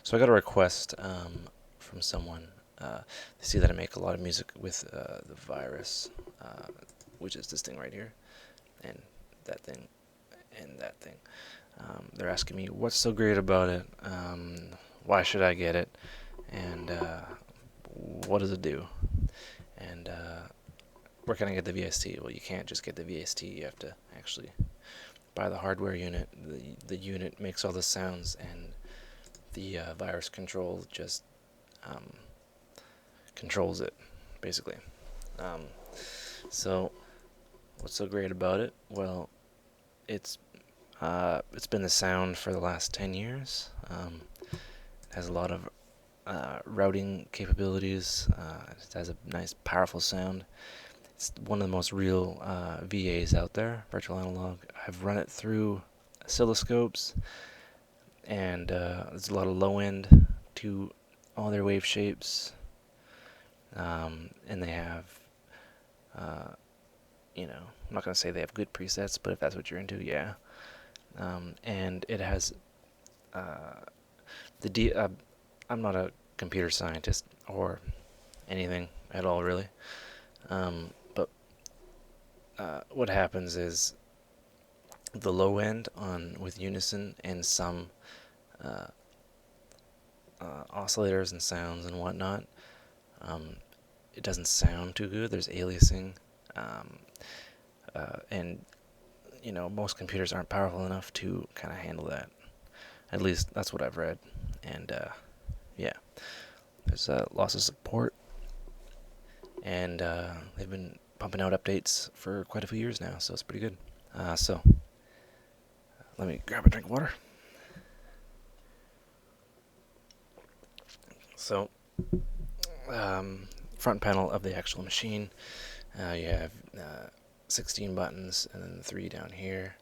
So I got a request from someone. They see that I make a lot of music with the virus, which is this thing right here, and that thing, and that thing. They're asking me what's so great about it, why should I get it, and what does it do, and where can I get the VST? Well, you can't just get the VST. You have to actually buy the hardware unit. The unit makes all the sounds, and the virus control just um, controls it, basically. Um, so, what's so great about it? Well, it's it's been the sound for the last 10 years. It has a lot of routing capabilities. It has a nice, powerful sound. It's one of the most real VAs out there, virtual analog. I've run it through oscilloscopes, and there's a lot of low end to all their wave shapes. And they have, I'm not going to say they have good presets, but if that's what you're into, yeah. And it has I'm not a computer scientist or anything at all, really. But what happens is the low end on with unison and some uh, oscillators and sounds and whatnot, it doesn't sound too good. There's aliasing, um, and most computers aren't powerful enough to kind of handle that. At least that's what I've read, and yeah, there's loss of support, and they've been pumping out updates for quite a few years now, so it's pretty good. So let me grab a drink of water. So, front panel of the actual machine, you have 16 buttons and then the 3 down here.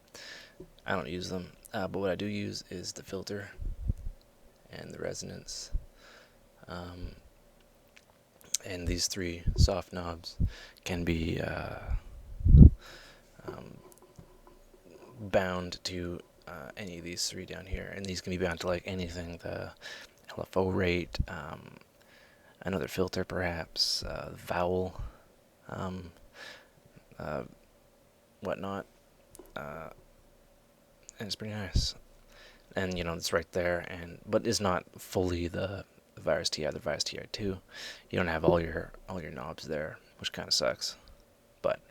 I don't use them, but what I do use is the filter and the resonance. And these 3 soft knobs can be bound to any of these 3 down here, and these can be bound to like anything, the LFO rate, another filter perhaps, vowel, whatnot, and it's pretty nice. And it's right there, but it's not fully the virus TI, the virus TI2. You don't have all your knobs there, which kind of sucks. But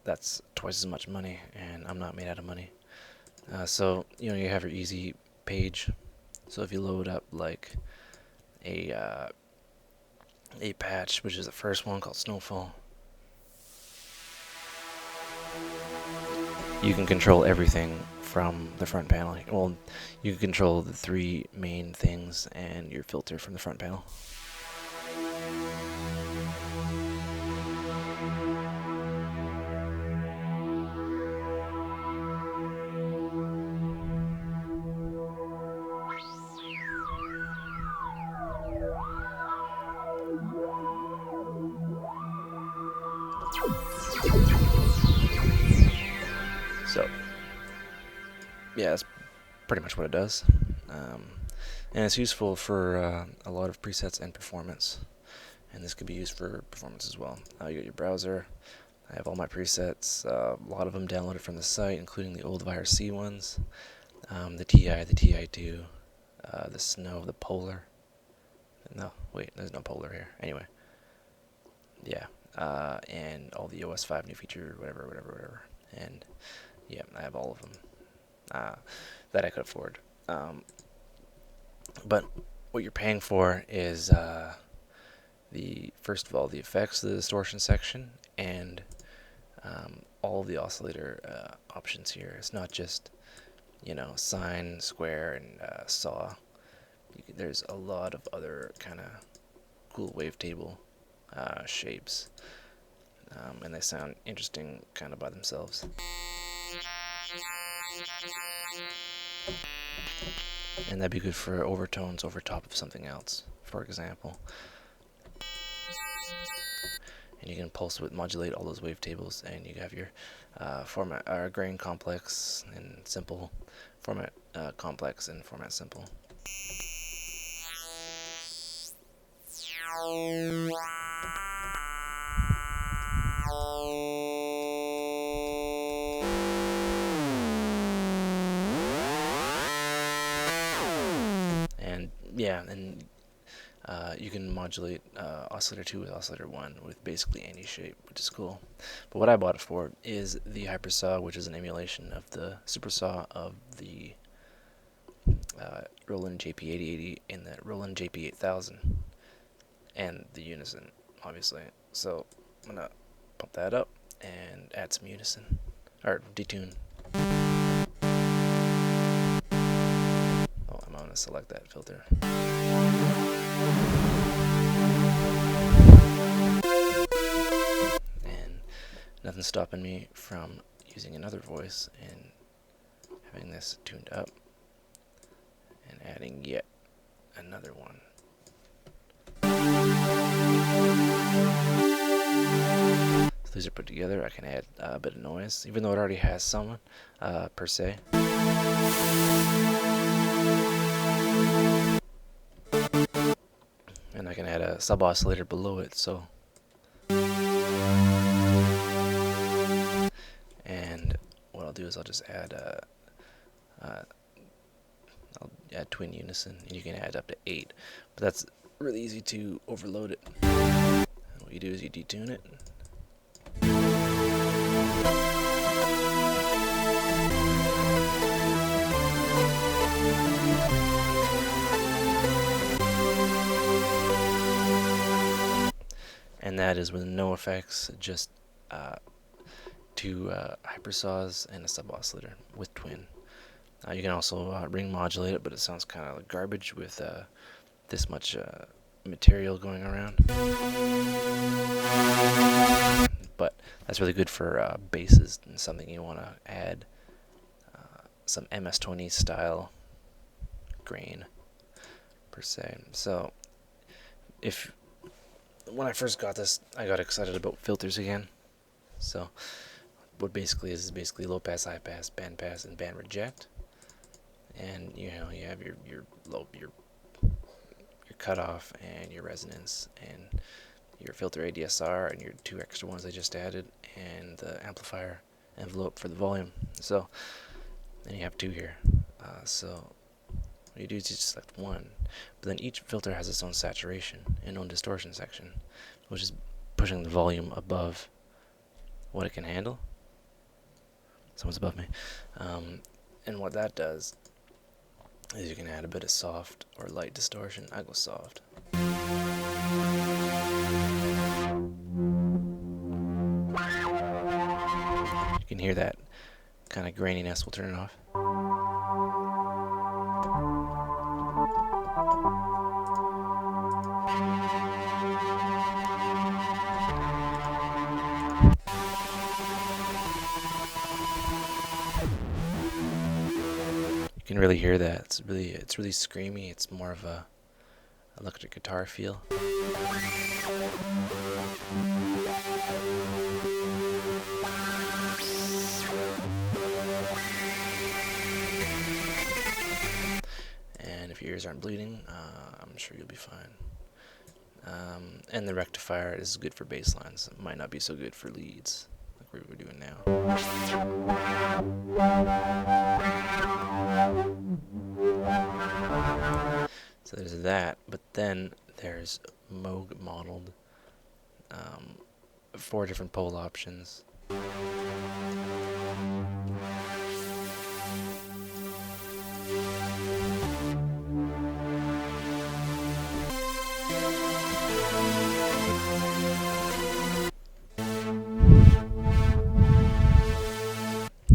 that's twice as much money, and I'm not made out of money. So you have your easy page. So if you load up like a patch, which is the first one called Snowfall, you can control everything from the front panel. Well, you can control the 3 main things and your filter from the front panel. So, yeah, that's pretty much what it does. And it's useful for a lot of presets and performance. And this could be used for performance as well. You got your browser. I have all my presets, a lot of them downloaded from the site, including the old Virus C ones, the TI, the TI2, the Snow, the Polar. No, wait, there's no Polar here. Anyway, yeah, and all the OS 5 new feature, whatever. And yeah, I have all of them that I could afford. But what you're paying for is first of all, the effects, the distortion section, and all the oscillator options here. It's not just sine, square, and saw. There's a lot of other kind of cool wavetable shapes, and they sound interesting kind of by themselves. And that'd be good for overtones over top of something else, for example. And you can pulse width modulate all those wavetables, and you have your format grain complex and simple, format complex and format simple. And yeah, and you can modulate oscillator 2 with oscillator 1 with basically any shape, which is cool. But what I bought it for is the Hypersaw, which is an emulation of the Supersaw of the Roland JP8080 and the Roland JP8000, and the Unison, obviously. So I'm gonna pump that up and add some unison, or detune. Oh, I'm gonna select that filter. And nothing's stopping me from using another voice and having this tuned up and adding yet another one. So these are put together. I can add a bit of noise, even though it already has some per se. And I can add a sub oscillator below it, so. And what I'll do is I'll just add I'll add twin unison, and you can add up to 8, but that's really easy to overload it. And what you do is you detune it. And that is with no effects, just two hypersaws and a sub oscillator with twin. You can also ring modulate it, but it sounds kind of like garbage with this much material going around. But that's really good for basses and something you want to add some MS-20 style grain per se. So when I first got this, I got excited about filters again. So what basically is basically low pass, high pass, band pass, and band reject. And you have your cutoff and your resonance and your filter ADSR and your 2 extra ones I just added, and the amplifier envelope for the volume. So then you have 2 here. So what you do is you just select 1, but then each filter has its own saturation and own distortion section, which is pushing the volume above what it can handle. Someone's above me. And what that does is you can add a bit of soft or light distortion. I go soft. You can hear that kind of graininess. We'll turn it off. You can really hear that. It's really screamy. It's more of a electric guitar feel. And if your ears aren't bleeding, I'm sure you'll be fine. And the rectifier is good for bass lines. It might not be so good for leads, like we're doing now. So there's that, but then there's Moog modeled 4 different pole options.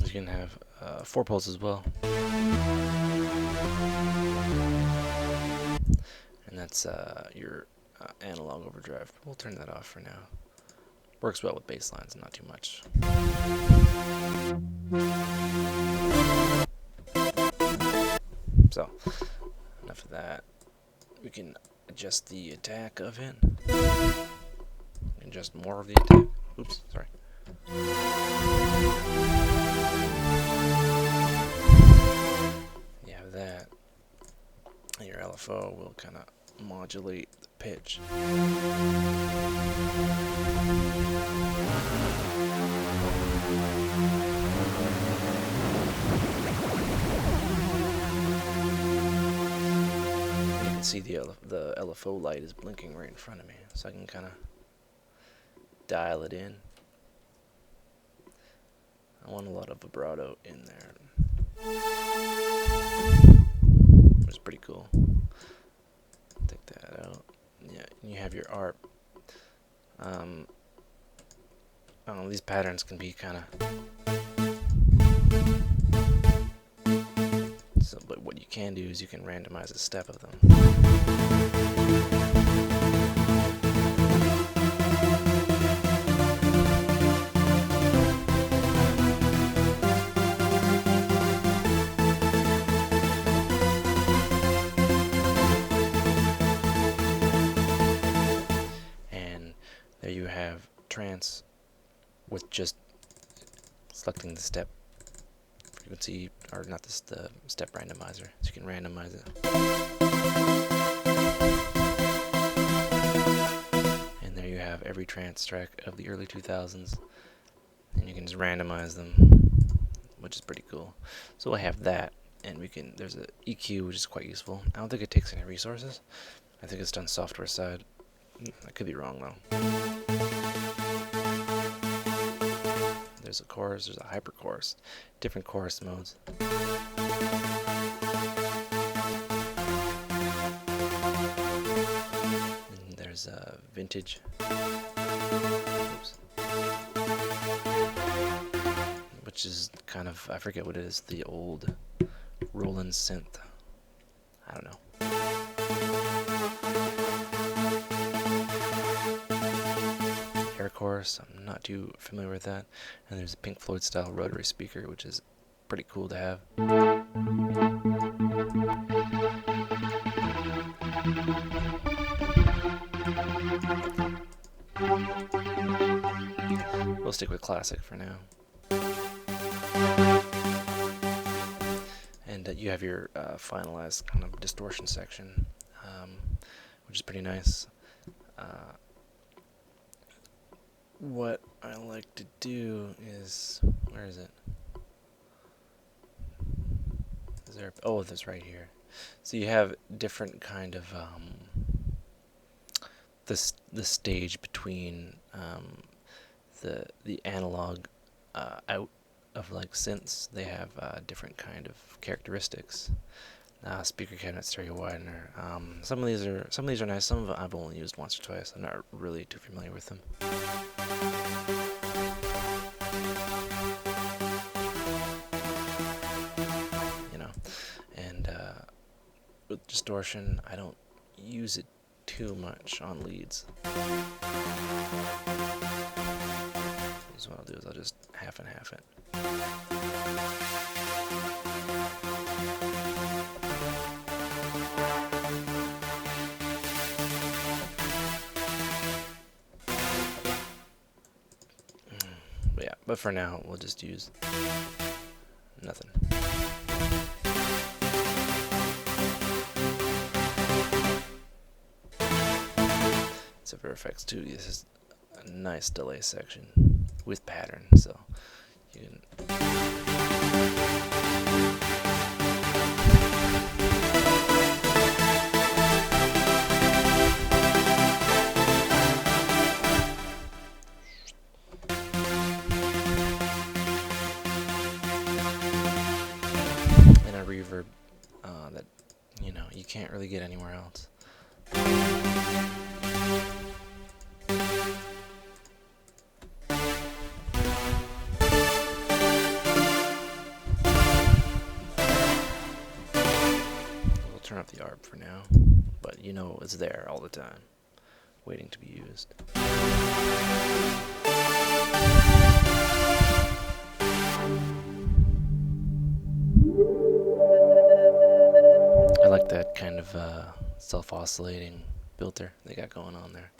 You can have 4 poles as well. And that's your analog overdrive. We'll turn that off for now. Works well with bass lines, not too much. So, enough of that. We can adjust the attack of it. Adjust more of the attack. Oops, sorry. You have that. And your LFO will kind of modulate pitch. You can see the LFO light is blinking right in front of me, so I can kind of dial it in. I want a lot of vibrato in there, which is pretty cool. Take that out. Yeah, and you have your ARP. These patterns can be kind of... So, but what you can do is you can randomize a step of them. And there you have trance with just selecting the step frequency, or not the step randomizer, so you can randomize it. And there you have every trance track of the early 2000s, and you can just randomize them, which is pretty cool. So I have that, and there's a EQ, which is quite useful. I don't think it takes any resources. I think it's done software side. I could be wrong though. There's a chorus, there's a hyper chorus, different chorus modes. And there's a vintage. Oops. Which is kind of, I forget what it is, the old Roland synth. I don't know. Chorus, I'm not too familiar with that. And there's a Pink Floyd style rotary speaker, which is pretty cool to have. We'll stick with classic for now. And you have your finalized kind of distortion section, which is pretty nice. What I like to do is, where is it? Is there? Oh, that's right here. So you have different kind of the stage between the analog out of like synths. They have different kind of characteristics. Speaker cabinet, stereo widener. Some of these are nice. Some of them I've only used once or twice. I'm not really too familiar with them. With distortion, I don't use it too much on leads. So what I'll do is I'll just half and half it. But for now, we'll just use nothing. So for effects too, this is a nice delay section with pattern, so you can and a reverb that you can't really get anywhere else. Turn off the ARP for now, but it's there all the time, waiting to be used. I like that kind of self-oscillating filter they got going on there.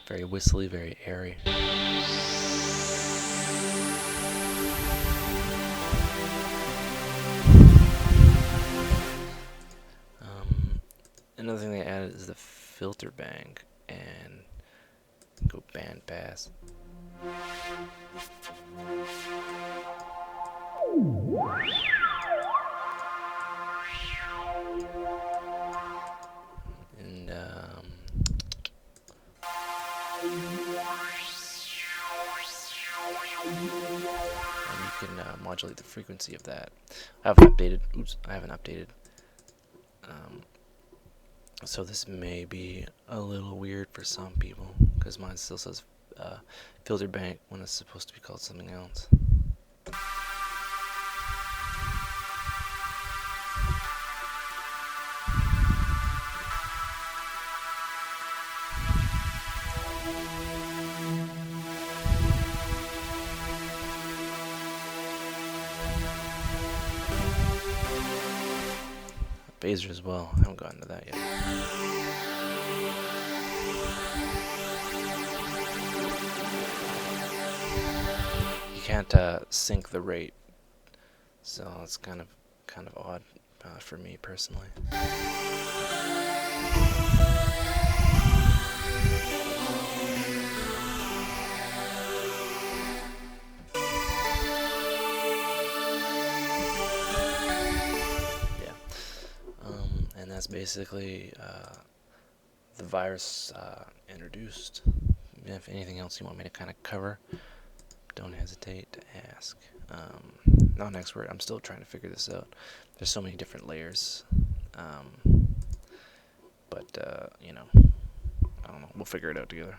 Very whistly, very airy. Another thing they added is the filter bank, and go band pass. And you can modulate the frequency of that. I haven't updated. Oops, I haven't updated. So this may be a little weird for some people because mine still says filter bank when it's supposed to be called something else. Phaser as well. I haven't gotten to that yet. You can't sync the rate, so it's kind of odd for me personally. And that's basically the virus introduced. If anything else you want me to kind of cover, don't hesitate to ask. Not an expert. I'm still trying to figure this out. There's so many different layers. But you know, I don't know. We'll figure it out together.